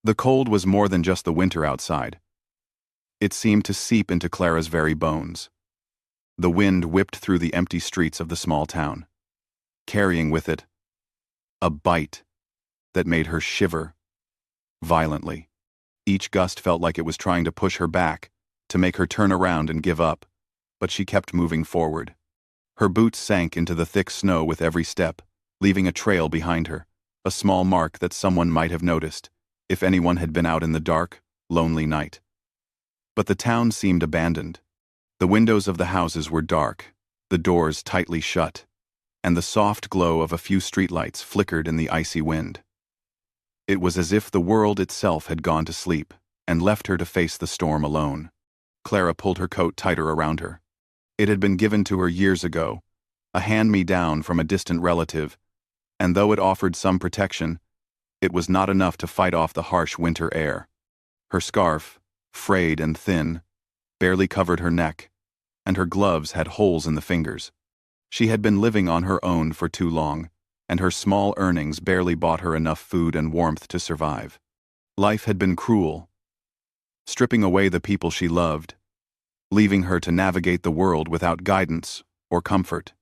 The cold was more than just the winter outside. It seemed to seep into Clara's very bones. The wind whipped through the empty streets of the small town, carrying with it a bite that made her shiver violently. Each gust felt like it was trying to push her back, to make her turn around and give up, but she kept moving forward. Her boots sank into the thick snow with every step, leaving a trail behind her, a small mark that someone might have noticed, if anyone had been out in the dark, lonely night. But the town seemed abandoned. The windows of the houses were dark, the doors tightly shut, and the soft glow of a few streetlights flickered in the icy wind. It was as if the world itself had gone to sleep and left her to face the storm alone. Clara pulled her coat tighter around her. It had been given to her years ago, a hand-me-down from a distant relative, and though it offered some protection, it was not enough to fight off the harsh winter air. Her scarf, frayed and thin, barely covered her neck, and her gloves had holes in the fingers. She had been living on her own for too long, and her small earnings barely bought her enough food and warmth to survive. Life had been cruel, stripping away the people she loved, leaving her to navigate the world without guidance or comfort.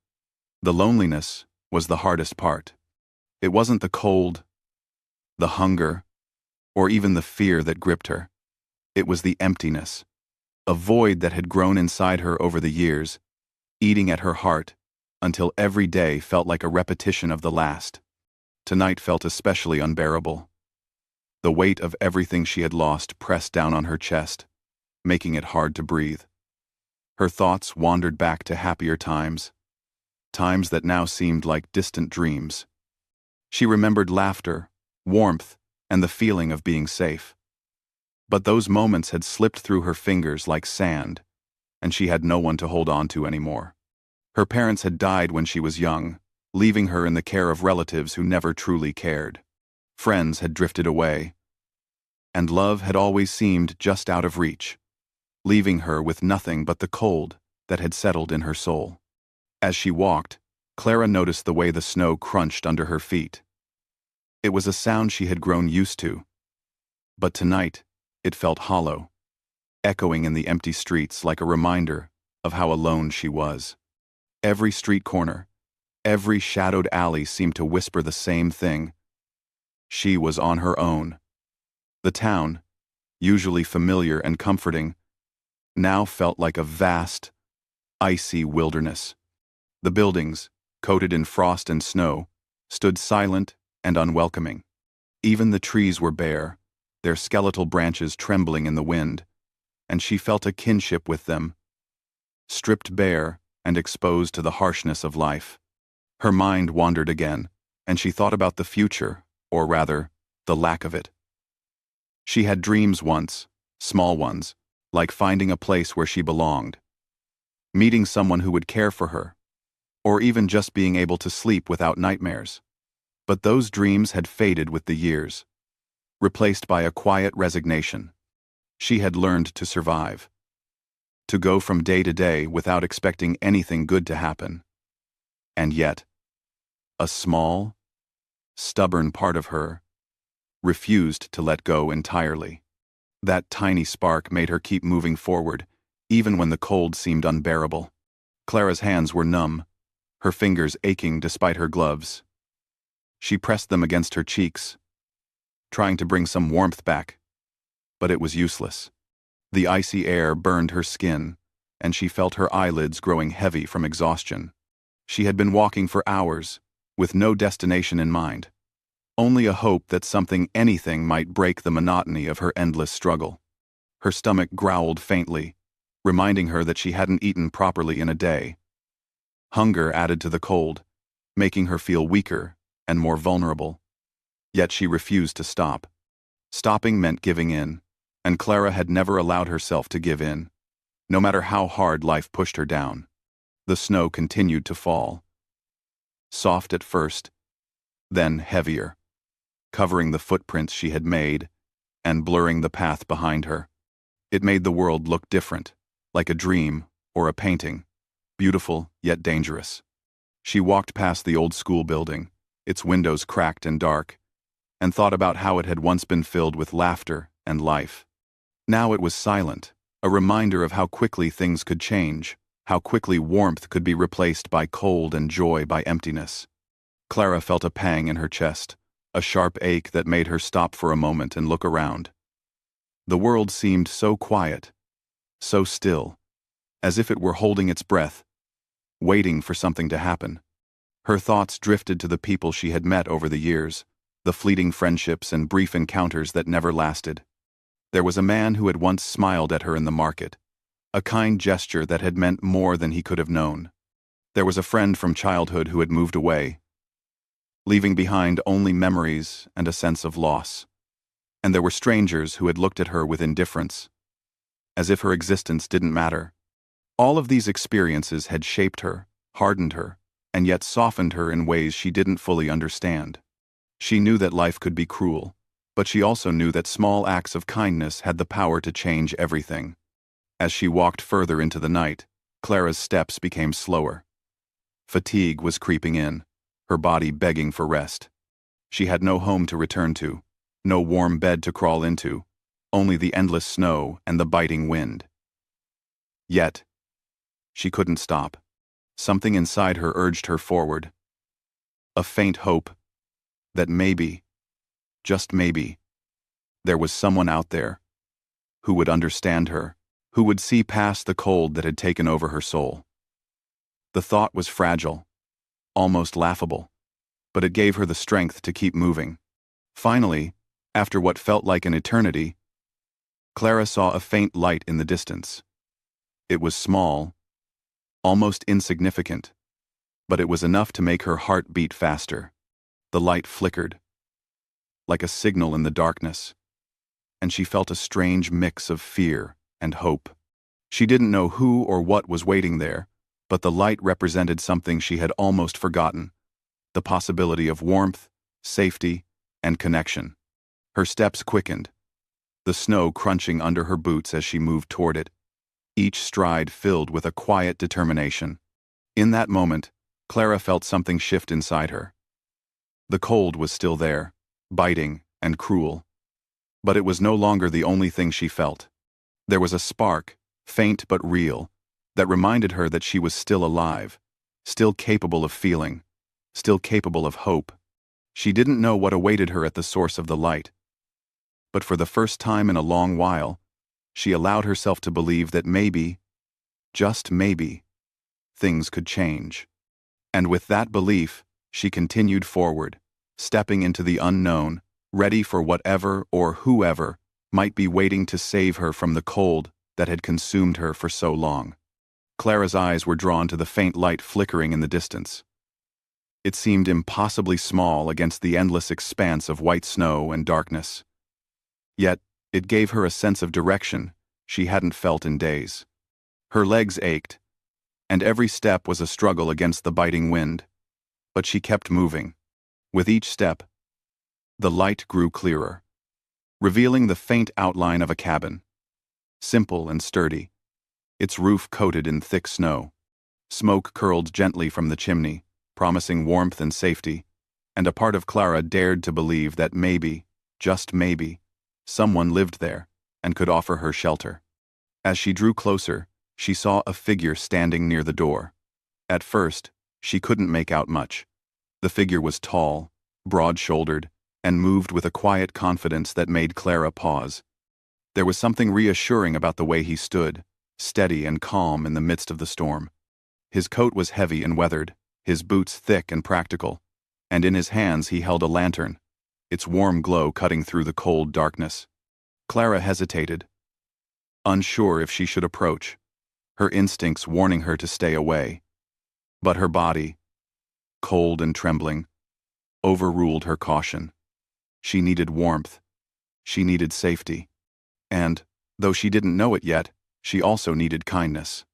The loneliness was the hardest part. It wasn't the cold, the hunger, or even the fear that gripped her. It was the emptiness, a void that had grown inside her over the years, eating at her heart, until every day felt like a repetition of the last. Tonight felt especially unbearable. The weight of everything she had lost pressed down on her chest, making it hard to breathe. Her thoughts wandered back to happier times, times that now seemed like distant dreams. She remembered laughter, warmth, and the feeling of being safe. But those moments had slipped through her fingers like sand, and she had no one to hold on to anymore. Her parents had died when she was young, leaving her in the care of relatives who never truly cared. Friends had drifted away, and love had always seemed just out of reach, leaving her with nothing but the cold that had settled in her soul. As she walked, Clara noticed the way the snow crunched under her feet. It was a sound she had grown used to, but tonight it felt hollow, echoing in the empty streets like a reminder of how alone she was. Every street corner, every shadowed alley seemed to whisper the same thing. She was on her own. The town, usually familiar and comforting, now felt like a vast, icy wilderness. The buildings, coated in frost and snow, stood silent and unwelcoming. Even the trees were bare, their skeletal branches trembling in the wind, and she felt a kinship with them, stripped bare and exposed to the harshness of life. Her mind wandered again, and she thought about the future, or rather, the lack of it. She had dreams once, small ones, like finding a place where she belonged, meeting someone who would care for her, or even just being able to sleep without nightmares. But those dreams had faded with the years, replaced by a quiet resignation. She had learned to survive, to go from day to day without expecting anything good to happen. And yet, a small, stubborn part of her refused to let go entirely. That tiny spark made her keep moving forward, even when the cold seemed unbearable. Clara's hands were numb, her fingers aching despite her gloves. She pressed them against her cheeks, trying to bring some warmth back, but it was useless. The icy air burned her skin, and she felt her eyelids growing heavy from exhaustion. She had been walking for hours, with no destination in mind, only a hope that anything might break the monotony of her endless struggle. Her stomach growled faintly, reminding her that she hadn't eaten properly in a day. Hunger added to the cold, making her feel weaker and more vulnerable. Yet she refused to stop. Stopping meant giving in, and Clara had never allowed herself to give in, no matter how hard life pushed her down. The snow continued to fall, soft at first, then heavier, covering the footprints she had made and blurring the path behind her. It made the world look different, like a dream or a painting, beautiful yet dangerous. She walked past the old school building, its windows cracked and dark, and thought about how it had once been filled with laughter and life. Now it was silent, a reminder of how quickly things could change, how quickly warmth could be replaced by cold and joy by emptiness. Clara felt a pang in her chest, a sharp ache that made her stop for a moment and look around. The world seemed so quiet, so still, as if it were holding its breath, waiting for something to happen. Her thoughts drifted to the people she had met over the years, the fleeting friendships and brief encounters that never lasted. There was a man who had once smiled at her in the market, a kind gesture that had meant more than he could have known. There was a friend from childhood who had moved away, leaving behind only memories and a sense of loss. And there were strangers who had looked at her with indifference, as if her existence didn't matter. All of these experiences had shaped her, hardened her, and yet softened her in ways she didn't fully understand. She knew that life could be cruel, but she also knew that small acts of kindness had the power to change everything. As she walked further into the night, Clara's steps became slower. Fatigue was creeping in, her body begging for rest. She had no home to return to, no warm bed to crawl into, only the endless snow and the biting wind. Yet, she couldn't stop. Something inside her urged her forward. A faint hope that maybe, just maybe, there was someone out there who would understand her, who would see past the cold that had taken over her soul. The thought was fragile, almost laughable, but it gave her the strength to keep moving. Finally, after what felt like an eternity, Clara saw a faint light in the distance. It was small, almost insignificant, but it was enough to make her heart beat faster. The light flickered, like a signal in the darkness, and she felt a strange mix of fear and hope. She didn't know who or what was waiting there, but the light represented something she had almost forgotten: the possibility of warmth, safety, and connection. Her steps quickened, the snow crunching under her boots as she moved toward it, each stride filled with a quiet determination. In that moment, Clara felt something shift inside her. The cold was still there, biting and cruel, but it was no longer the only thing she felt. There was a spark, faint but real, that reminded her that she was still alive, still capable of feeling, still capable of hope. She didn't know what awaited her at the source of the light, but for the first time in a long while, she allowed herself to believe that maybe, just maybe, things could change. And with that belief, she continued forward, stepping into the unknown, ready for whatever or whoever might be waiting to save her from the cold that had consumed her for so long. Clara's eyes were drawn to the faint light flickering in the distance. It seemed impossibly small against the endless expanse of white snow and darkness. Yet, it gave her a sense of direction she hadn't felt in days. Her legs ached, and every step was a struggle against the biting wind, but she kept moving. With each step, the light grew clearer, revealing the faint outline of a cabin. Simple and sturdy, its roof coated in thick snow. Smoke curled gently from the chimney, promising warmth and safety, and a part of Clara dared to believe that maybe, just maybe, someone lived there and could offer her shelter. As she drew closer, she saw a figure standing near the door. At first, she couldn't make out much. The figure was tall, broad-shouldered, and moved with a quiet confidence that made Clara pause. There was something reassuring about the way he stood, steady and calm in the midst of the storm. His coat was heavy and weathered, his boots thick and practical, and in his hands he held a lantern, its warm glow cutting through the cold darkness. Clara hesitated, unsure if she should approach, her instincts warning her to stay away. But her body, cold and trembling, overruled her caution. She needed warmth. She needed safety. And, though she didn't know it yet, she also needed kindness.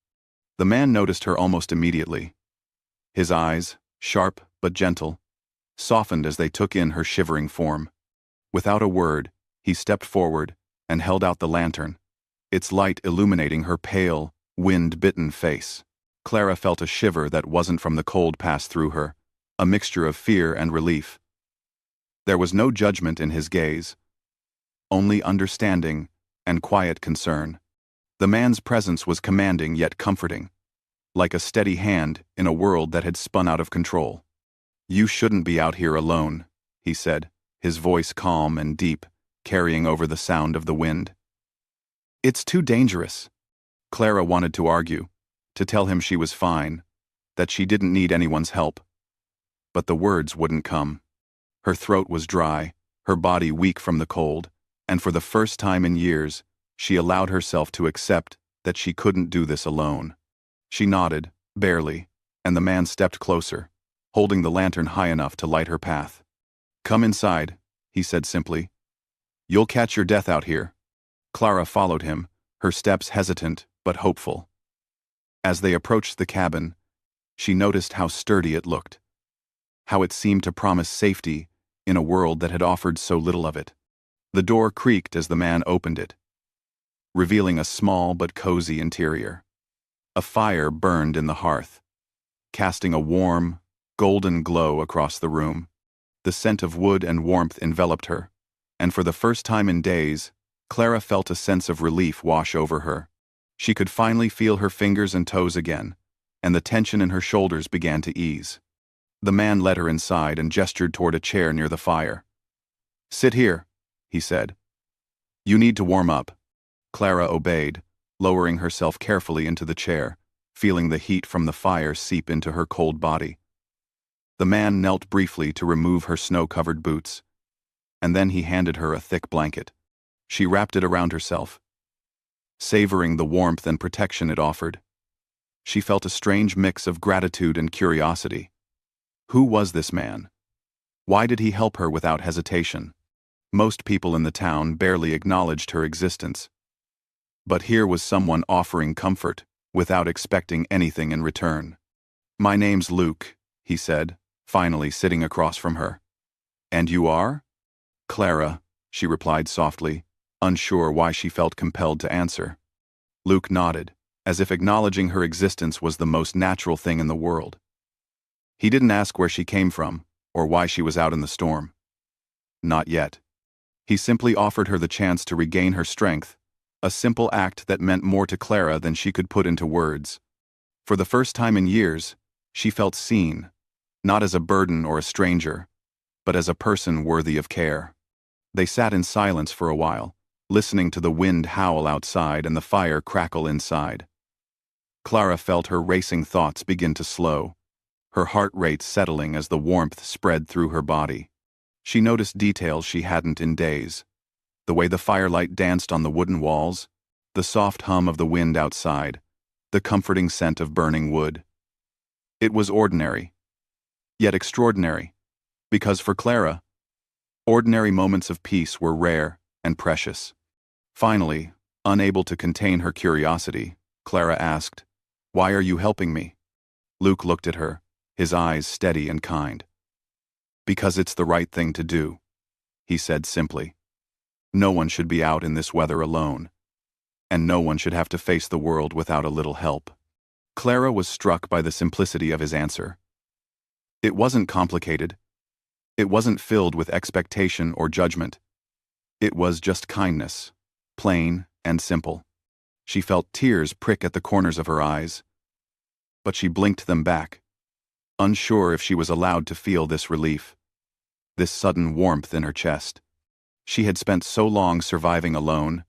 The man noticed her almost immediately. His eyes, sharp but gentle, softened as they took in her shivering form. Without a word, he stepped forward and held out the lantern, its light illuminating her pale, wind-bitten face. Clara felt a shiver that wasn't from the cold pass through her, a mixture of fear and relief. There was no judgment in his gaze, only understanding and quiet concern. The man's presence was commanding yet comforting, like a steady hand in a world that had spun out of control. "You shouldn't be out here alone," he said, his voice calm and deep, carrying over the sound of the wind. "It's too dangerous." Clara wanted to argue, to tell him she was fine, that she didn't need anyone's help. But the words wouldn't come. Her throat was dry, her body weak from the cold, and for the first time in years, she allowed herself to accept that she couldn't do this alone. She nodded, barely, and the man stepped closer, holding the lantern high enough to light her path. "Come inside," he said simply. "You'll catch your death out here." Clara followed him, her steps hesitant but hopeful. As they approached the cabin, she noticed how sturdy it looked, how it seemed to promise safety in a world that had offered so little of it. The door creaked as the man opened it, revealing a small but cozy interior. A fire burned in the hearth, casting a warm, golden glow across the room. The scent of wood and warmth enveloped her, and for the first time in days, Clara felt a sense of relief wash over her. She could finally feel her fingers and toes again, and the tension in her shoulders began to ease. The man led her inside and gestured toward a chair near the fire. "Sit here," he said. "You need to warm up." Clara obeyed, lowering herself carefully into the chair, feeling the heat from the fire seep into her cold body. The man knelt briefly to remove her snow-covered boots, and then he handed her a thick blanket. She wrapped it around herself, savoring the warmth and protection it offered. She felt a strange mix of gratitude and curiosity. Who was this man? Why did he help her without hesitation? Most people in the town barely acknowledged her existence. But here was someone offering comfort without expecting anything in return. "My name's Luke," he said, finally sitting across from her. "And you are?" "Clara," she replied softly, unsure why she felt compelled to answer. Luke nodded, as if acknowledging her existence was the most natural thing in the world. He didn't ask where she came from, or why she was out in the storm. Not yet. He simply offered her the chance to regain her strength, a simple act that meant more to Clara than she could put into words. For the first time in years, she felt seen, not as a burden or a stranger, but as a person worthy of care. They sat in silence for a while, listening to the wind howl outside and the fire crackle inside. Clara felt her racing thoughts begin to slow, her heart rate settling as the warmth spread through her body. She noticed details she hadn't in days. The way the firelight danced on the wooden walls, the soft hum of the wind outside, the comforting scent of burning wood. It was ordinary, yet extraordinary, because for Clara, ordinary moments of peace were rare and precious. Finally, unable to contain her curiosity, Clara asked, "Why are you helping me?" Luke looked at her, his eyes steady and kind. "Because it's the right thing to do," he said simply. "No one should be out in this weather alone, and no one should have to face the world without a little help." Clara was struck by the simplicity of his answer. It wasn't complicated. It wasn't filled with expectation or judgment. It was just kindness, plain and simple. She felt tears prick at the corners of her eyes, but she blinked them back, unsure if she was allowed to feel this relief, this sudden warmth in her chest. She had spent so long surviving alone,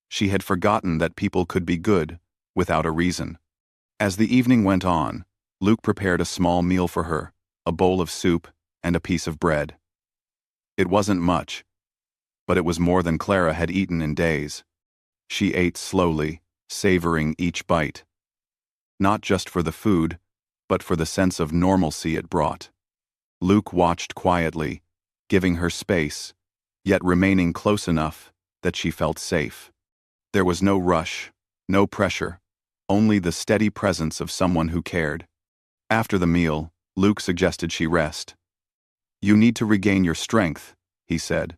she had forgotten that people could be good without a reason. As the evening went on, Luke prepared a small meal for her, a bowl of soup and a piece of bread. It wasn't much, but it was more than Clara had eaten in days. She ate slowly, savoring each bite. Not just for the food, but for the sense of normalcy it brought. Luke watched quietly, giving her space, yet remaining close enough that she felt safe. There was no rush, no pressure, only the steady presence of someone who cared. After the meal, Luke suggested she rest. "You need to regain your strength," he said.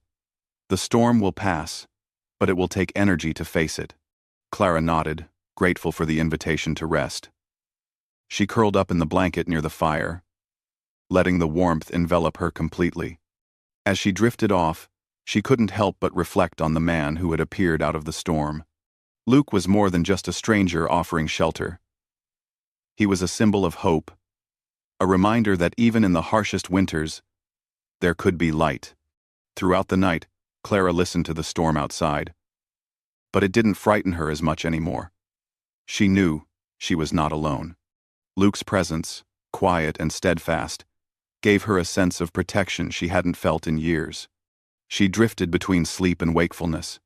"The storm will pass, but it will take energy to face it." Clara nodded, grateful for the invitation to rest. She curled up in the blanket near the fire, letting the warmth envelop her completely. As she drifted off, she couldn't help but reflect on the man who had appeared out of the storm. Luke was more than just a stranger offering shelter. He was a symbol of hope, a reminder that even in the harshest winters, there could be light. Throughout the night, Clara listened to the storm outside. But it didn't frighten her as much anymore. She knew she was not alone. Luke's presence, quiet and steadfast, gave her a sense of protection she hadn't felt in years. She drifted between sleep and wakefulness,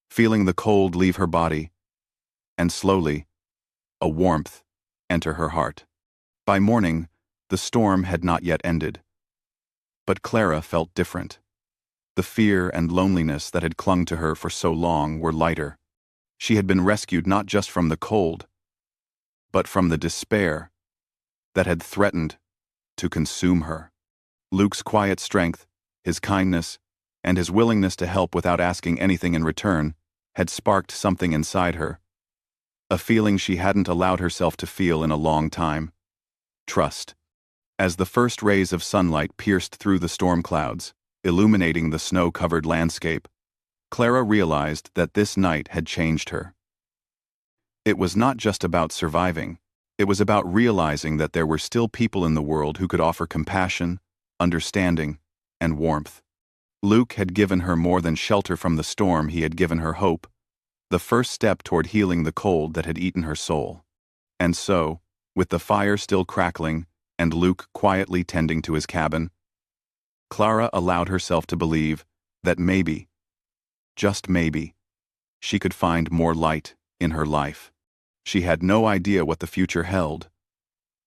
feeling the cold leave her body, and slowly, a warmth enter her heart. By morning, the storm had not yet ended. But Clara felt different. The fear and loneliness that had clung to her for so long were lighter. She had been rescued not just from the cold, but from the despair that had threatened to consume her. Luke's quiet strength, his kindness, and his willingness to help without asking anything in return had sparked something inside her. A feeling she hadn't allowed herself to feel in a long time. Trust. As the first rays of sunlight pierced through the storm clouds, illuminating the snow-covered landscape, Clara realized that this night had changed her. It was not just about surviving. It was about realizing that there were still people in the world who could offer compassion, understanding, and warmth. Luke had given her more than shelter from the storm. He had given her hope, the first step toward healing the cold that had eaten her soul. And so, with the fire still crackling and Luke quietly tending to his cabin, Clara allowed herself to believe that maybe, just maybe, she could find more light in her life. She had no idea what the future held,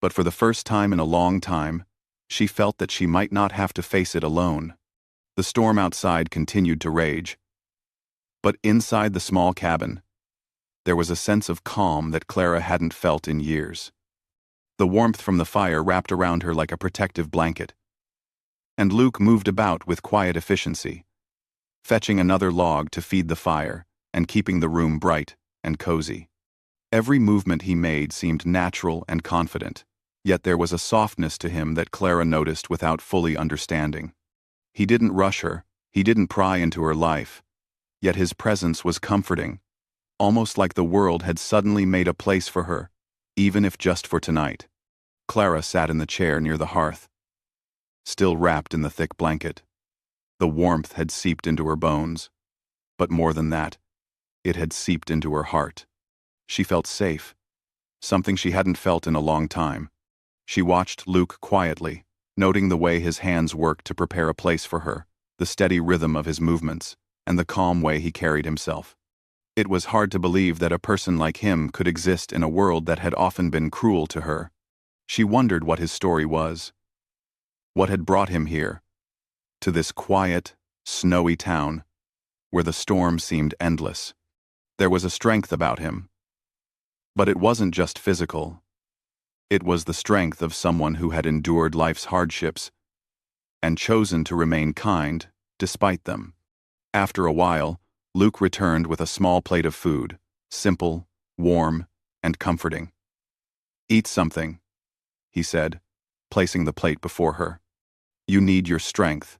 but for the first time in a long time, she felt that she might not have to face it alone. The storm outside continued to rage, but inside the small cabin, there was a sense of calm that Clara hadn't felt in years. The warmth from the fire wrapped around her like a protective blanket, and Luke moved about with quiet efficiency, fetching another log to feed the fire and keeping the room bright and cozy. Every movement he made seemed natural and confident, yet there was a softness to him that Clara noticed without fully understanding. He didn't rush her, he didn't pry into her life, yet his presence was comforting, almost like the world had suddenly made a place for her, even if just for tonight. Clara sat in the chair near the hearth, still wrapped in the thick blanket. The warmth had seeped into her bones, but more than that, it had seeped into her heart. She felt safe, something she hadn't felt in a long time. She watched Luke quietly, noting the way his hands worked to prepare a place for her, the steady rhythm of his movements, and the calm way he carried himself. It was hard to believe that a person like him could exist in a world that had often been cruel to her. She wondered what his story was. What had brought him here, to this quiet, snowy town, where the storm seemed endless. There was a strength about him. But it wasn't just physical. It was the strength of someone who had endured life's hardships and chosen to remain kind despite them. After a while, Luke returned with a small plate of food, simple, warm, and comforting. "Eat something," he said, placing the plate before her. "You need your strength."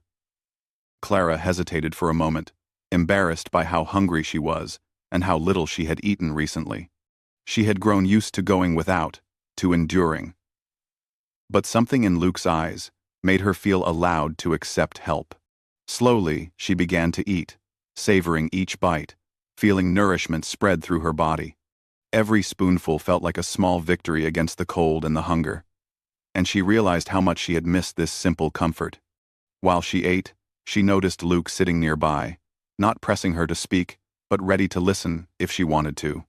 Clara hesitated for a moment, embarrassed by how hungry she was and how little she had eaten recently. She had grown used to going without, to enduring. But something in Luke's eyes made her feel allowed to accept help. Slowly, she began to eat, savoring each bite, feeling nourishment spread through her body. Every spoonful felt like a small victory against the cold and the hunger, and she realized how much she had missed this simple comfort. While she ate, she noticed Luke sitting nearby, not pressing her to speak, but ready to listen if she wanted to.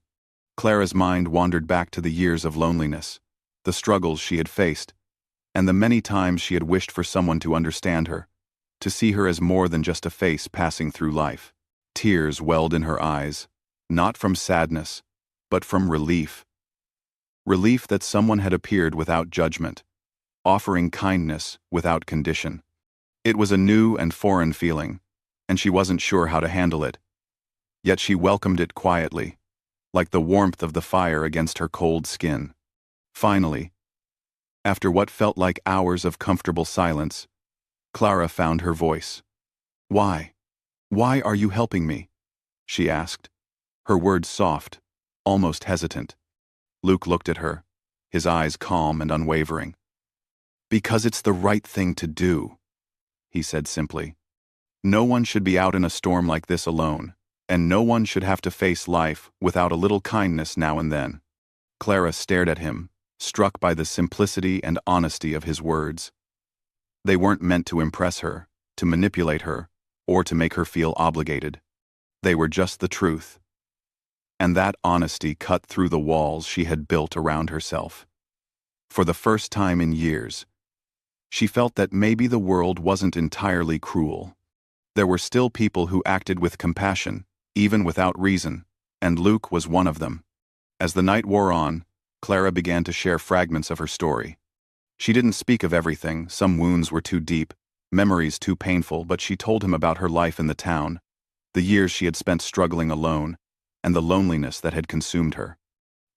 Clara's mind wandered back to the years of loneliness, the struggles she had faced, and the many times she had wished for someone to understand her, to see her as more than just a face passing through life. Tears welled in her eyes, not from sadness, but from relief. Relief that someone had appeared without judgment, offering kindness without condition. It was a new and foreign feeling, and she wasn't sure how to handle it. Yet she welcomed it quietly, like the warmth of the fire against her cold skin. Finally, after what felt like hours of comfortable silence, Clara found her voice. "Why? Why are you helping me?" she asked, her words soft, almost hesitant. Luke looked at her, his eyes calm and unwavering. "Because it's the right thing to do," he said simply. "No one should be out in a storm like this alone, and no one should have to face life without a little kindness now and then." Clara stared at him, struck by the simplicity and honesty of his words. They weren't meant to impress her, to manipulate her, or to make her feel obligated. They were just the truth. And that honesty cut through the walls she had built around herself. For the first time in years, she felt that maybe the world wasn't entirely cruel. There were still people who acted with compassion, even without reason, and Luke was one of them. As the night wore on, Clara began to share fragments of her story. She didn't speak of everything, some wounds were too deep, memories too painful, but she told him about her life in the town, the years she had spent struggling alone, and the loneliness that had consumed her.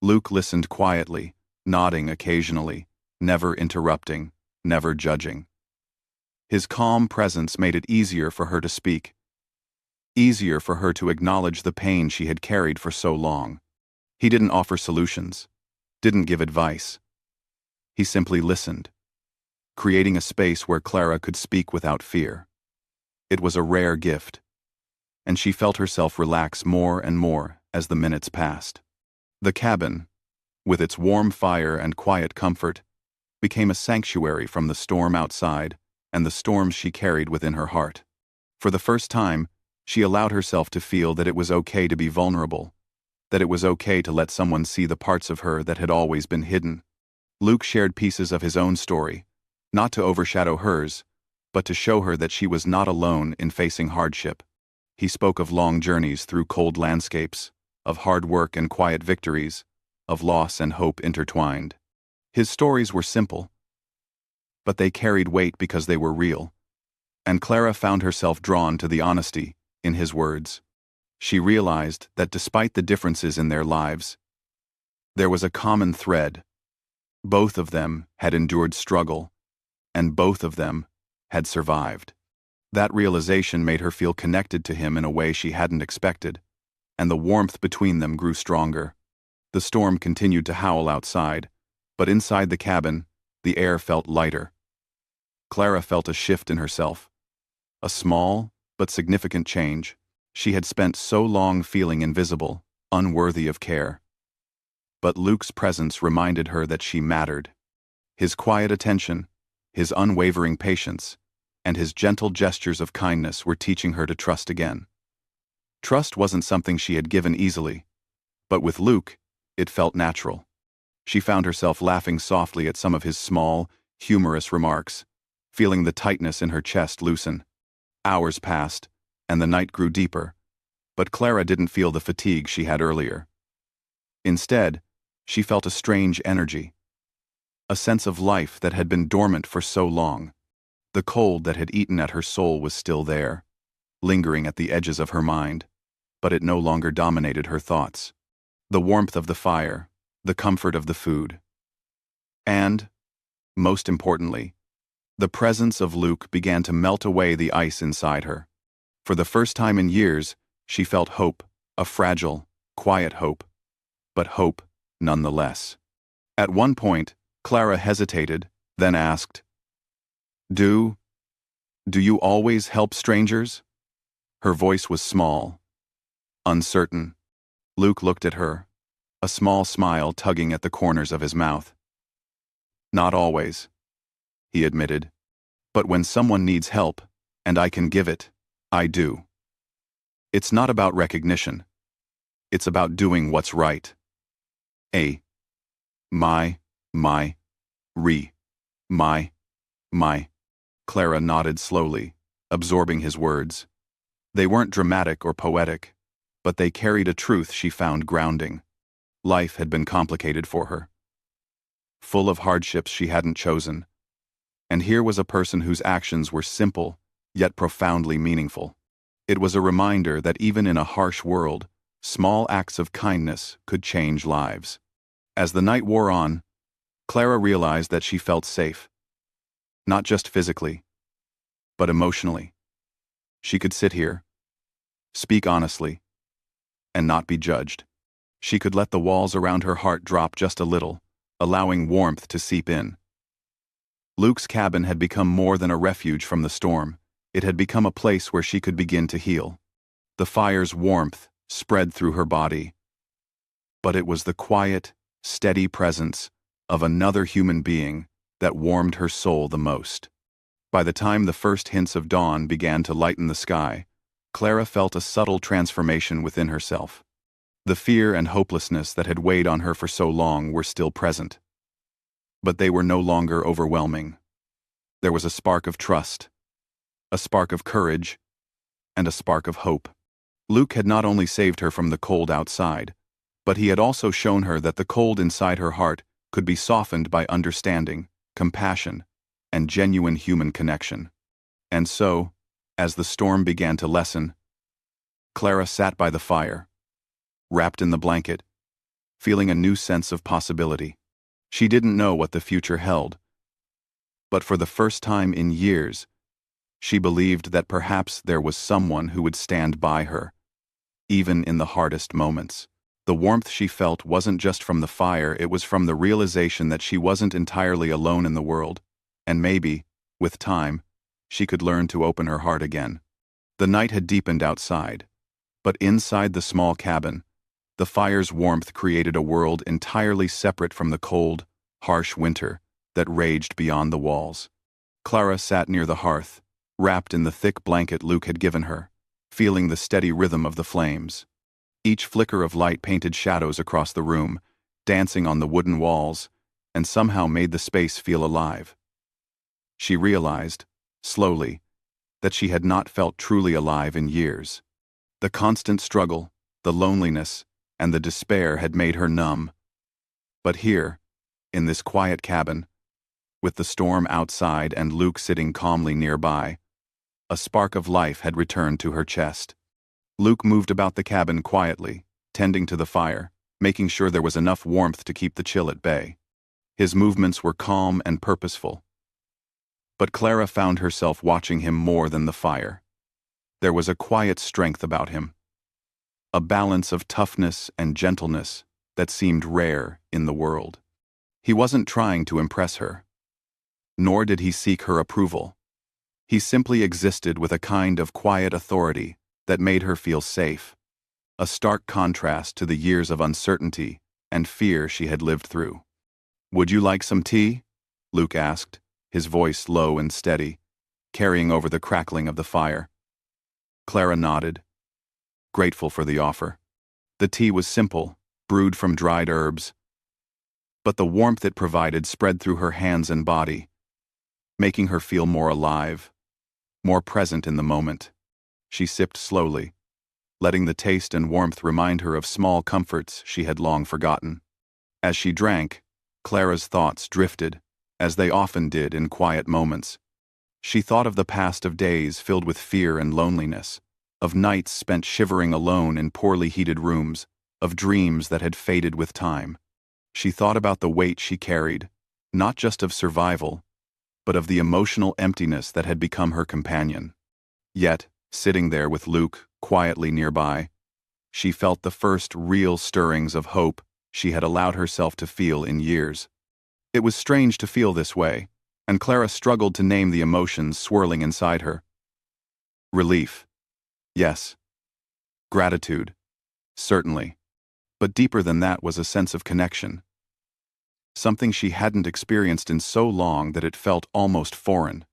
Luke listened quietly, nodding occasionally, never interrupting, never judging. His calm presence made it easier for her to speak, easier for her to acknowledge the pain she had carried for so long. He didn't offer solutions, didn't give advice. He simply listened, creating a space where Clara could speak without fear. It was a rare gift, and she felt herself relax more and more as the minutes passed. The cabin, with its warm fire and quiet comfort, became a sanctuary from the storm outside and the storms she carried within her heart. For the first time, she allowed herself to feel that it was okay to be vulnerable, that it was okay to let someone see the parts of her that had always been hidden. Luke shared pieces of his own story, not to overshadow hers, but to show her that she was not alone in facing hardship. He spoke of long journeys through cold landscapes, of hard work and quiet victories, of loss and hope intertwined. His stories were simple, but they carried weight because they were real, and Clara found herself drawn to the honesty in his words. She realized that despite the differences in their lives, there was a common thread. Both of them had endured struggle, and both of them had survived. That realization made her feel connected to him in a way she hadn't expected, and the warmth between them grew stronger. The storm continued to howl outside, but inside the cabin, the air felt lighter. Clara felt a shift in herself, a small but significant change. She had spent so long feeling invisible, unworthy of care. But Luke's presence reminded her that she mattered. His quiet attention, his unwavering patience, and his gentle gestures of kindness were teaching her to trust again. Trust wasn't something she had given easily, but with Luke, it felt natural. She found herself laughing softly at some of his small, humorous remarks, feeling the tightness in her chest loosen. Hours passed, and the night grew deeper, but Clara didn't feel the fatigue she had earlier. Instead, she felt a strange energy, a sense of life that had been dormant for so long. The cold that had eaten at her soul was still there, lingering at the edges of her mind, but it no longer dominated her thoughts. The warmth of the fire, the comfort of the food, and, most importantly, the presence of Luke began to melt away the ice inside her. For the first time in years, she felt hope, a fragile, quiet hope, but hope nonetheless. At one point, Clara hesitated, then asked, Do you always help strangers?" Her voice was small, uncertain. Luke looked at her, a small smile tugging at the corners of his mouth. "Not always," he admitted. "But when someone needs help, and I can give it, I do. It's not about recognition. It's about doing what's right. A. My. Clara nodded slowly, absorbing his words. They weren't dramatic or poetic, but they carried a truth she found grounding. Life had been complicated for her, full of hardships she hadn't chosen. And here was a person whose actions were simple, yet profoundly meaningful. It was a reminder that even in a harsh world, small acts of kindness could change lives. As the night wore on, Clara realized that she felt safe. Not just physically, but emotionally. She could sit here, speak honestly, and not be judged. She could let the walls around her heart drop just a little, allowing warmth to seep in. Luke's cabin had become more than a refuge from the storm. It had become a place where she could begin to heal. The fire's warmth spread through her body. But it was the quiet, steady presence of another human being that warmed her soul the most. By the time the first hints of dawn began to lighten the sky, Clara felt a subtle transformation within herself. The fear and hopelessness that had weighed on her for so long were still present. But they were no longer overwhelming. There was a spark of trust, a spark of courage, and a spark of hope. Luke had not only saved her from the cold outside, but he had also shown her that the cold inside her heart could be softened by understanding, compassion, and genuine human connection. And so, as the storm began to lessen, Clara sat by the fire, wrapped in the blanket, feeling a new sense of possibility. She didn't know what the future held, but for the first time in years, she believed that perhaps there was someone who would stand by her, even in the hardest moments. The warmth she felt wasn't just from the fire, it was from the realization that she wasn't entirely alone in the world, and maybe, with time, she could learn to open her heart again. The night had deepened outside, but inside the small cabin, the fire's warmth created a world entirely separate from the cold, harsh winter that raged beyond the walls. Clara sat near the hearth, wrapped in the thick blanket Luke had given her, feeling the steady rhythm of the flames. Each flicker of light painted shadows across the room, dancing on the wooden walls, and somehow made the space feel alive. She realized, slowly, that she had not felt truly alive in years. The constant struggle, the loneliness, and the despair had made her numb. But here, in this quiet cabin, with the storm outside and Luke sitting calmly nearby, a spark of life had returned to her chest. Luke moved about the cabin quietly, tending to the fire, making sure there was enough warmth to keep the chill at bay. His movements were calm and purposeful. But Clara found herself watching him more than the fire. There was a quiet strength about him, a balance of toughness and gentleness that seemed rare in the world. He wasn't trying to impress her, nor did he seek her approval. He simply existed with a kind of quiet authority that made her feel safe, a stark contrast to the years of uncertainty and fear she had lived through. "Would you like some tea?" Luke asked, his voice low and steady, carrying over the crackling of the fire. Clara nodded, grateful for the offer. The tea was simple, brewed from dried herbs, but the warmth it provided spread through her hands and body, making her feel more alive, more present in the moment. She sipped slowly, letting the taste and warmth remind her of small comforts she had long forgotten. As she drank, Clara's thoughts drifted, as they often did in quiet moments. She thought of the past, of days filled with fear and loneliness, of nights spent shivering alone in poorly heated rooms, of dreams that had faded with time. She thought about the weight she carried, not just of survival, but of the emotional emptiness that had become her companion. Yet, sitting there with Luke quietly nearby, she felt the first real stirrings of hope she had allowed herself to feel in years. It was strange to feel this way, and Clara struggled to name the emotions swirling inside her. Relief. Yes. Gratitude. Certainly. But deeper than that was a sense of connection. Something she hadn't experienced in so long that it felt almost foreign.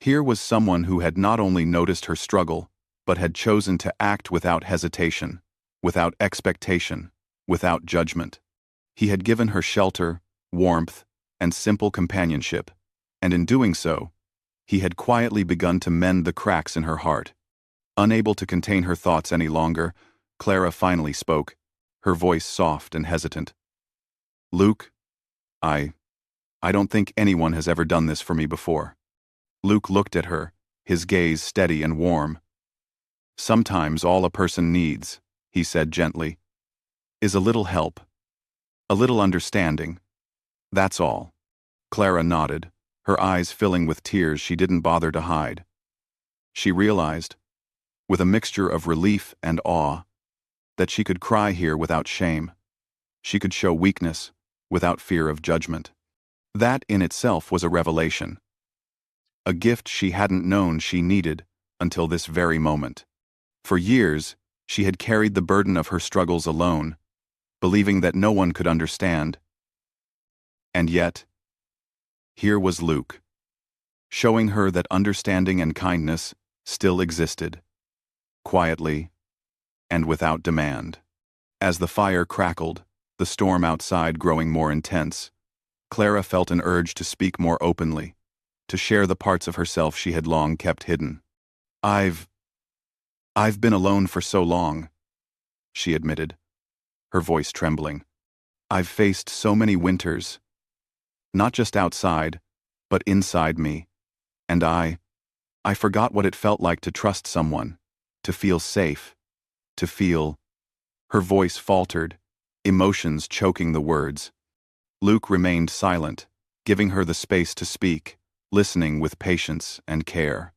Here was someone who had not only noticed her struggle, but had chosen to act without hesitation, without expectation, without judgment. He had given her shelter, warmth, and simple companionship, and in doing so, he had quietly begun to mend the cracks in her heart. Unable to contain her thoughts any longer, Clara finally spoke, her voice soft and hesitant. "Luke, I don't think anyone has ever done this for me before." Luke looked at her, his gaze steady and warm. "Sometimes all a person needs," he said gently, "is a little help, a little understanding. That's all." Clara nodded, her eyes filling with tears she didn't bother to hide. She realized, with a mixture of relief and awe, that she could cry here without shame. She could show weakness without fear of judgment. That in itself was a revelation, a gift she hadn't known she needed until this very moment. For years, she had carried the burden of her struggles alone, believing that no one could understand. And yet, here was Luke, showing her that understanding and kindness still existed, quietly and without demand. As the fire crackled, the storm outside growing more intense, Clara felt an urge to speak more openly, to share the parts of herself she had long kept hidden. I've been alone for so long, she admitted, her voice trembling. I've faced so many winters, not just outside, but inside me, and I forgot what it felt like to trust someone, to feel safe, to feel. Her voice faltered, emotions choking the words. Luke remained silent, giving her the space to speak, listening with patience and care.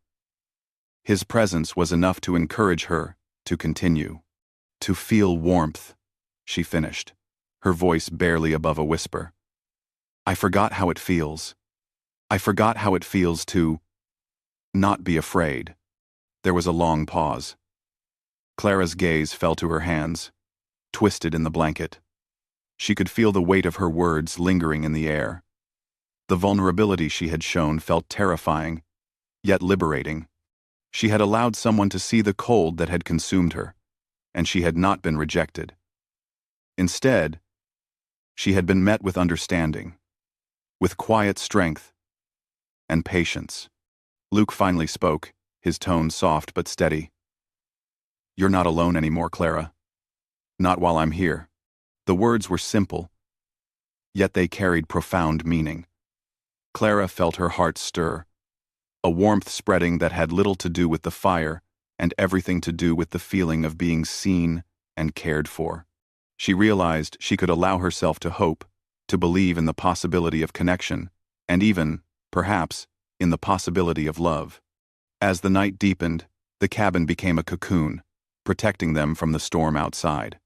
His presence was enough to encourage her to continue. To feel warmth, she finished, her voice barely above a whisper. I forgot how it feels. I forgot how it feels to not be afraid. There was a long pause. Clara's gaze fell to her hands, twisted in the blanket. She could feel the weight of her words lingering in the air. The vulnerability she had shown felt terrifying, yet liberating. She had allowed someone to see the cold that had consumed her, and she had not been rejected. Instead, she had been met with understanding, with quiet strength and patience. Luke finally spoke, his tone soft but steady. You're not alone anymore, Clara. Not while I'm here. The words were simple, yet they carried profound meaning. Clara felt her heart stir, a warmth spreading that had little to do with the fire and everything to do with the feeling of being seen and cared for. She realized she could allow herself to hope, to believe in the possibility of connection, and even, perhaps, in the possibility of love. As the night deepened, the cabin became a cocoon, protecting them from the storm outside.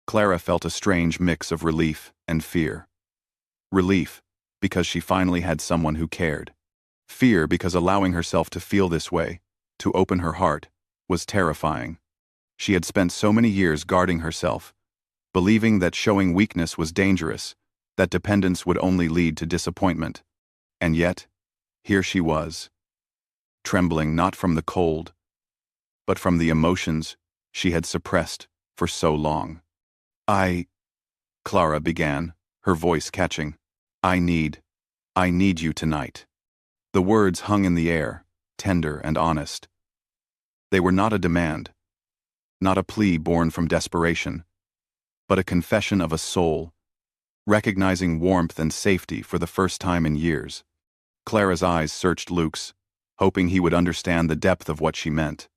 Clara felt a strange mix of relief and fear. Relief, because she finally had someone who cared. Fear, because allowing herself to feel this way, to open her heart, was terrifying. She had spent so many years guarding herself, believing that showing weakness was dangerous, that dependence would only lead to disappointment. And yet, here she was, trembling not from the cold, but from the emotions she had suppressed for so long. Clara began, her voice catching. I need you tonight. The words hung in the air, tender and honest. They were not a demand, not a plea born from desperation, but a confession of a soul, recognizing warmth and safety for the first time in years. Clara's eyes searched Luke's, hoping he would understand the depth of what she meant.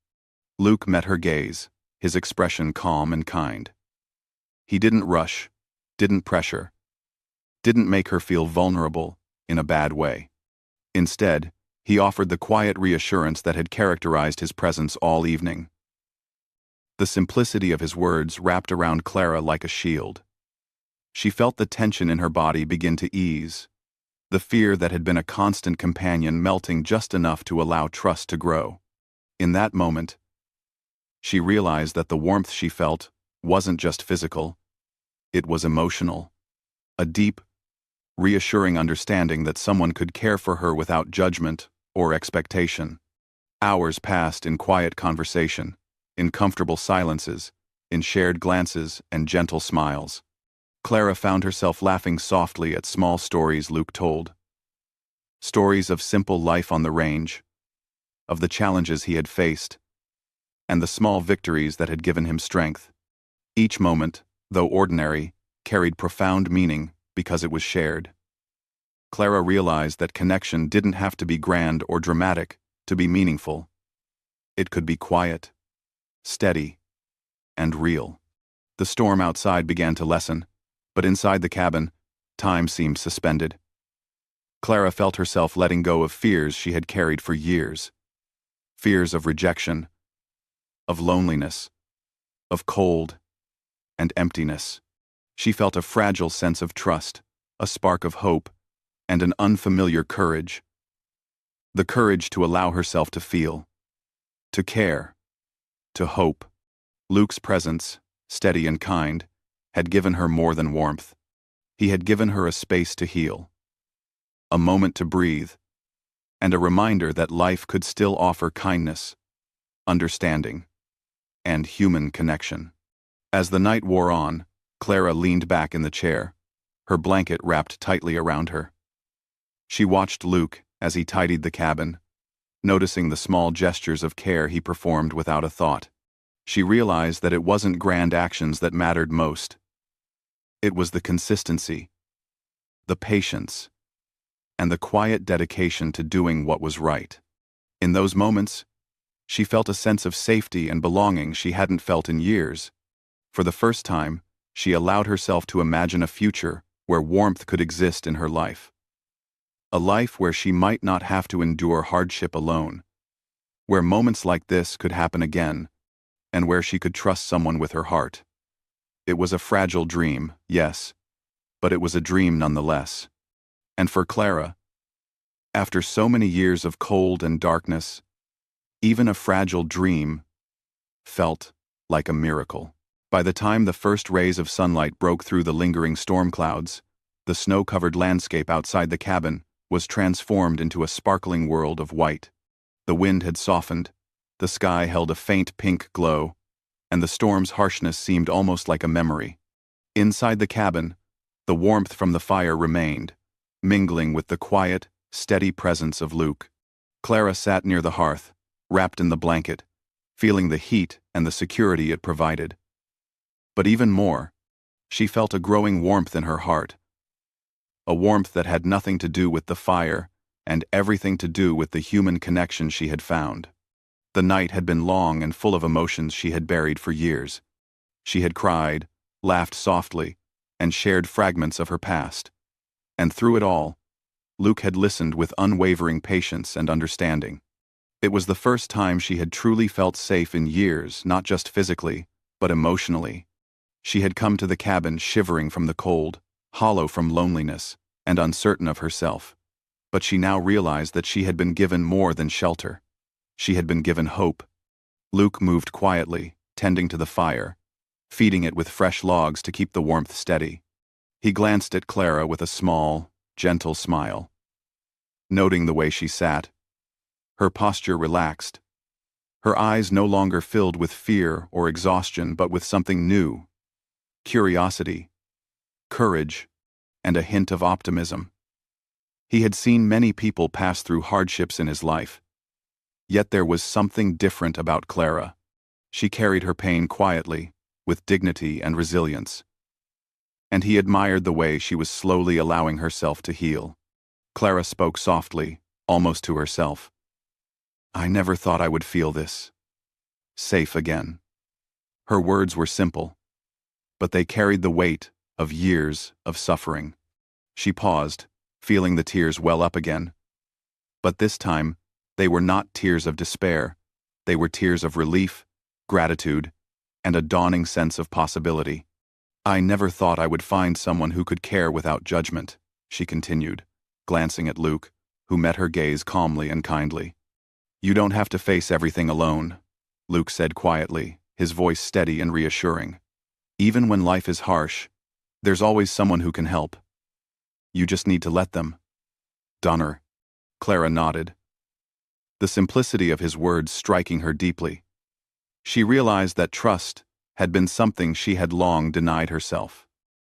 Luke met her gaze, his expression calm and kind. He didn't rush, didn't pressure, didn't make her feel vulnerable in a bad way. Instead, he offered the quiet reassurance that had characterized his presence all evening. The simplicity of his words wrapped around Clara like a shield. She felt the tension in her body begin to ease, the fear that had been a constant companion melting just enough to allow trust to grow. In that moment, she realized that the warmth she felt wasn't just physical, it was emotional. A deep, reassuring understanding that someone could care for her without judgment or expectation. Hours passed in quiet conversation, in comfortable silences, in shared glances and gentle smiles. Clara found herself laughing softly at small stories Luke told. Stories of simple life on the range, of the challenges he had faced, and the small victories that had given him strength. Each moment, though ordinary, carried profound meaning because it was shared. Clara realized that connection didn't have to be grand or dramatic to be meaningful. It could be quiet, steady, and real. The storm outside began to lessen, but inside the cabin, time seemed suspended. Clara felt herself letting go of fears she had carried for years. fears of rejection, of loneliness, of cold and emptiness. She felt a fragile sense of trust, a spark of hope, and an unfamiliar courage. The courage to allow herself to feel, to care, to hope. Luke's presence, steady and kind, had given her more than warmth. He had given her a space to heal, a moment to breathe, and a reminder that life could still offer kindness, understanding, and human connection. As the night wore on, Clara leaned back in the chair, her blanket wrapped tightly around her. She watched Luke as he tidied the cabin, noticing the small gestures of care he performed without a thought. She realized that it wasn't grand actions that mattered most. It was the consistency, the patience, and the quiet dedication to doing what was right. In those moments, she felt a sense of safety and belonging she hadn't felt in years. For the first time, she allowed herself to imagine a future where warmth could exist in her life. A life where she might not have to endure hardship alone, where moments like this could happen again, and where she could trust someone with her heart. It was a fragile dream, yes, but it was a dream nonetheless. And for Clara, after so many years of cold and darkness, even a fragile dream felt like a miracle. By the time the first rays of sunlight broke through the lingering storm clouds, the snow-covered landscape outside the cabin was transformed into a sparkling world of white. The wind had softened, the sky held a faint pink glow, and the storm's harshness seemed almost like a memory. Inside the cabin, the warmth from the fire remained, mingling with the quiet, steady presence of Luke. Clara sat near the hearth, wrapped in the blanket, feeling the heat and the security it provided. But even more, she felt a growing warmth in her heart, a warmth that had nothing to do with the fire and everything to do with the human connection she had found. The night had been long and full of emotions she had buried for years. She had cried, laughed softly, and shared fragments of her past. And through it all, Luke had listened with unwavering patience and understanding. It was the first time she had truly felt safe in years, not just physically, but emotionally. She had come to the cabin shivering from the cold, hollow from loneliness, and uncertain of herself. But she now realized that she had been given more than shelter. She had been given hope. Luke moved quietly, tending to the fire, feeding it with fresh logs to keep the warmth steady. He glanced at Clara with a small, gentle smile. Noting the way she sat, her posture relaxed. Her eyes no longer filled with fear or exhaustion, but with something new: curiosity, courage, and a hint of optimism. He had seen many people pass through hardships in his life. Yet there was something different about Clara. She carried her pain quietly, with dignity and resilience. And he admired the way she was slowly allowing herself to heal. Clara spoke softly, almost to herself. "I never thought I would feel this safe again." Her words were simple, but they carried the weight of years of suffering. She paused, feeling the tears well up again. But this time, they were not tears of despair. They were tears of relief, gratitude, and a dawning sense of possibility. "I never thought I would find someone who could care without judgment," she continued, glancing at Luke, who met her gaze calmly and kindly. "You don't have to face everything alone," Luke said quietly, his voice steady and reassuring. "Even when life is harsh, there's always someone who can help. You just need to let them." "Donner." Clara nodded, the simplicity of his words striking her deeply. She realized that trust had been something she had long denied herself.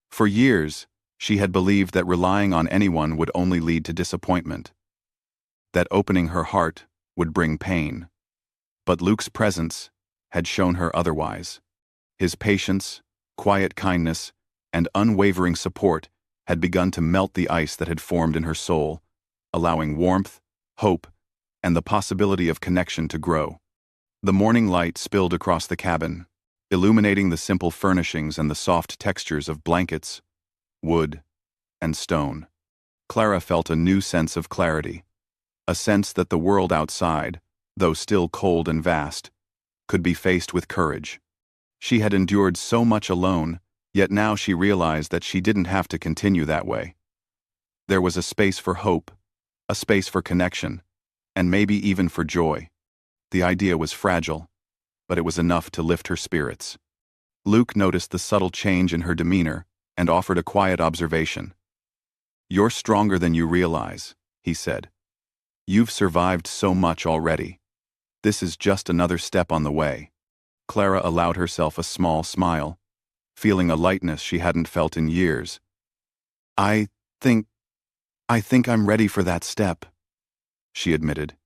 For years, she had believed that relying on anyone would only lead to disappointment, that opening her heart would bring pain. But Luke's presence had shown her otherwise. His patience, quiet kindness, and unwavering support had begun to melt the ice that had formed in her soul, allowing warmth, hope, and the possibility of connection to grow. The morning light spilled across the cabin, illuminating the simple furnishings and the soft textures of blankets, wood, and stone. Clara felt a new sense of clarity, a sense that the world outside, though still cold and vast, could be faced with courage. She had endured so much alone, yet now she realized that she didn't have to continue that way. There was a space for hope, a space for connection, and maybe even for joy. The idea was fragile, but it was enough to lift her spirits. Luke noticed the subtle change in her demeanor and offered a quiet observation. "You're stronger than you realize," he said. "You've survived so much already. This is just another step on the way." Clara allowed herself a small smile, feeling a lightness she hadn't felt in years. I think I'm ready for that step," she admitted.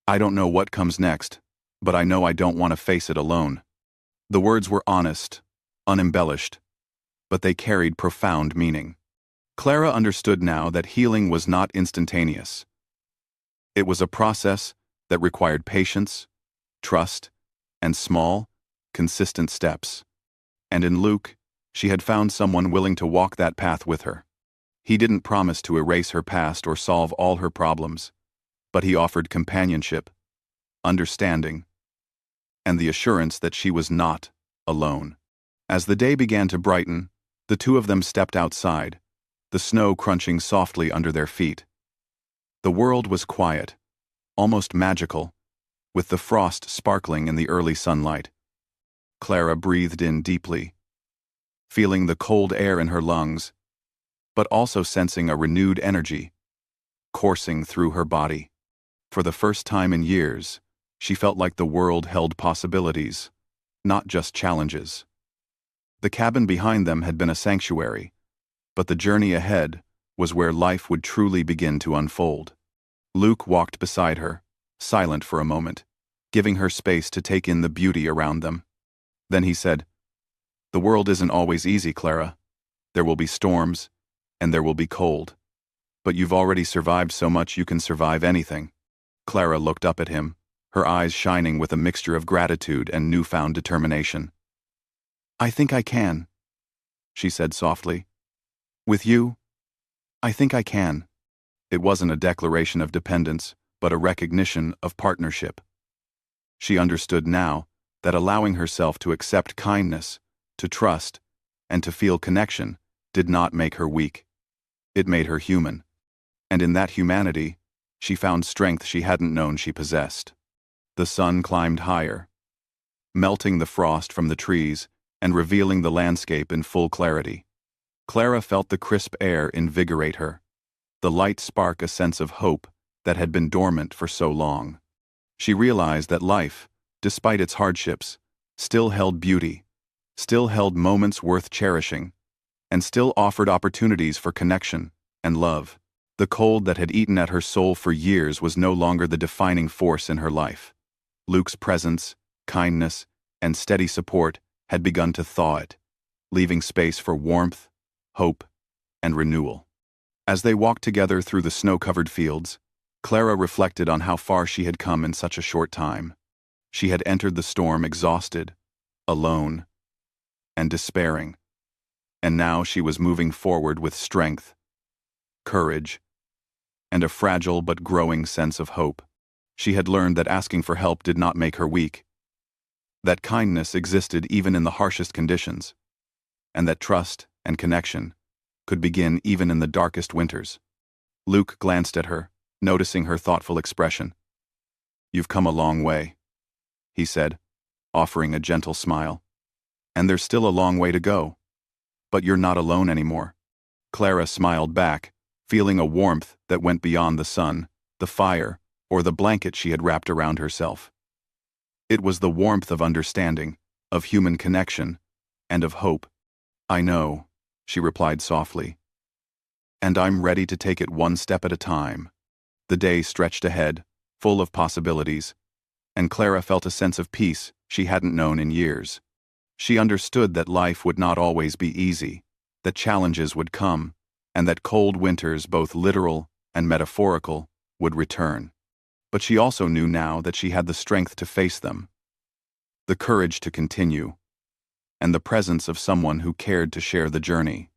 "I don't know what comes next, but I know I don't want to face it alone." The words were honest, unembellished, but they carried profound meaning. Clara understood now that healing was not instantaneous. It was a process that required patience, trust, and small, consistent steps. And in Luke, she had found someone willing to walk that path with her. He didn't promise to erase her past or solve all her problems, but he offered companionship, understanding, and the assurance that she was not alone. As the day began to brighten, the two of them stepped outside, the snow crunching softly under their feet. The world was quiet, almost magical, with the frost sparkling in the early sunlight. Clara breathed in deeply, feeling the cold air in her lungs, but also sensing a renewed energy coursing through her body. For the first time in years, she felt like the world held possibilities, not just challenges. The cabin behind them had been a sanctuary, but the journey ahead was where life would truly begin to unfold. Luke walked beside her, silent for a moment, giving her space to take in the beauty around them. Then he said, "The world isn't always easy, Clara. There will be storms, and there will be cold. But you've already survived so much you can survive anything." Clara looked up at him, her eyes shining with a mixture of gratitude and newfound determination. "I think I can," she said softly. "With you, I think I can." It wasn't a declaration of dependence, but a recognition of partnership. She understood now that allowing herself to accept kindness, to trust, and to feel connection did not make her weak. It made her human. And in that humanity, she found strength she hadn't known she possessed. The sun climbed higher, melting the frost from the trees and revealing the landscape in full clarity. Clara felt the crisp air invigorate her, the light spark a sense of hope that had been dormant for so long. She realized that life, despite its hardships, still held beauty, still held moments worth cherishing, and still offered opportunities for connection and love. The cold that had eaten at her soul for years was no longer the defining force in her life. Luke's presence, kindness, and steady support had begun to thaw it, leaving space for warmth, hope, and renewal. As they walked together through the snow-covered fields, Clara reflected on how far she had come in such a short time. She had entered the storm exhausted, alone, and despairing. And now she was moving forward with strength, courage, and a fragile but growing sense of hope. She had learned that asking for help did not make her weak, that kindness existed even in the harshest conditions, and that trust and connection could begin even in the darkest winters. Luke glanced at her, noticing her thoughtful expression. "You've come a long way," he said, offering a gentle smile. "And there's still a long way to go. But you're not alone anymore." Clara smiled back, feeling a warmth that went beyond the sun, the fire, or the blanket she had wrapped around herself. It was the warmth of understanding, of human connection, and of hope. "I know," she replied softly. "And I'm ready to take it one step at a time." The day stretched ahead, full of possibilities, and Clara felt a sense of peace she hadn't known in years. She understood that life would not always be easy, that challenges would come, and that cold winters, both literal and metaphorical, would return. But she also knew now that she had the strength to face them, the courage to continue, and the presence of someone who cared to share the journey.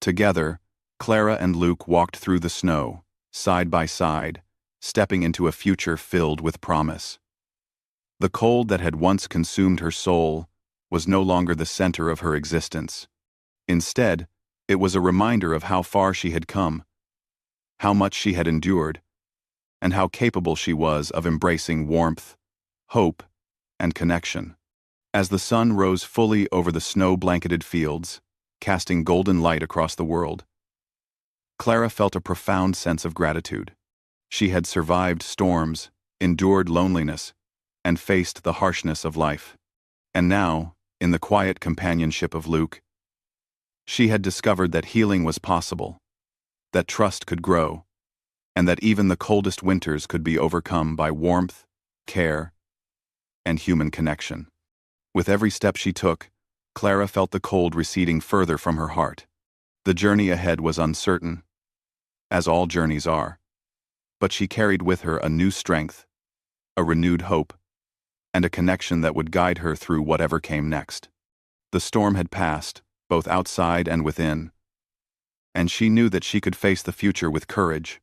Together, Clara and Luke walked through the snow, side by side, stepping into a future filled with promise. The cold that had once consumed her soul was no longer the center of her existence. Instead, it was a reminder of how far she had come, how much she had endured, and how capable she was of embracing warmth, hope, and connection. As the sun rose fully over the snow-blanketed fields, casting golden light across the world, Clara felt a profound sense of gratitude. She had survived storms, endured loneliness, and faced the harshness of life. And now, in the quiet companionship of Luke, she had discovered that healing was possible, that trust could grow, and that even the coldest winters could be overcome by warmth, care, and human connection. With every step she took, Clara felt the cold receding further from her heart. The journey ahead was uncertain, as all journeys are, but she carried with her a new strength, a renewed hope, and a connection that would guide her through whatever came next. The storm had passed, both outside and within, and she knew that she could face the future with courage,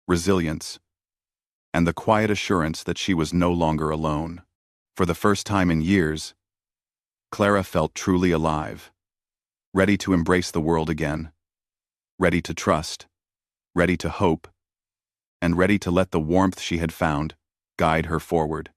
resilience, and the quiet assurance that she was no longer alone. For the first time in years, Clara felt truly alive, ready to embrace the world again, ready to trust, ready to hope, and ready to let the warmth she had found guide her forward.